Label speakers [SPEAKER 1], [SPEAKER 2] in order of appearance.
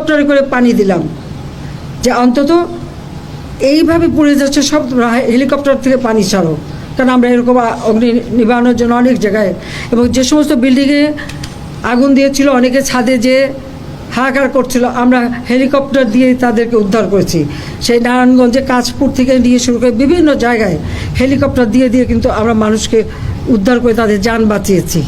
[SPEAKER 1] হেলিকপ্টারে করে পানি দিলাম, যে অন্তত এইভাবে পুড়ে যাচ্ছে সব হেলিকপ্টার থেকে পানি ছাড়ো। কারণ আমরা এরকম অগ্নি নিবারণের জন্য অনেক জায়গায়, এবং যে সমস্ত বিল্ডিংয়ে আগুন দিয়েছিল অনেকে ছাদে যে হাহাকার করছিল, আমরা হেলিকপ্টার দিয়ে তাদেরকে উদ্ধার করেছি। সেই নারায়ণগঞ্জে কাঁচপুর থেকে নিয়ে শুরু করে বিভিন্ন জায়গায় হেলিকপ্টার দিয়ে দিয়ে কিন্তু আমরা মানুষকে উদ্ধার করে তাদের যান বাঁচিয়েছি।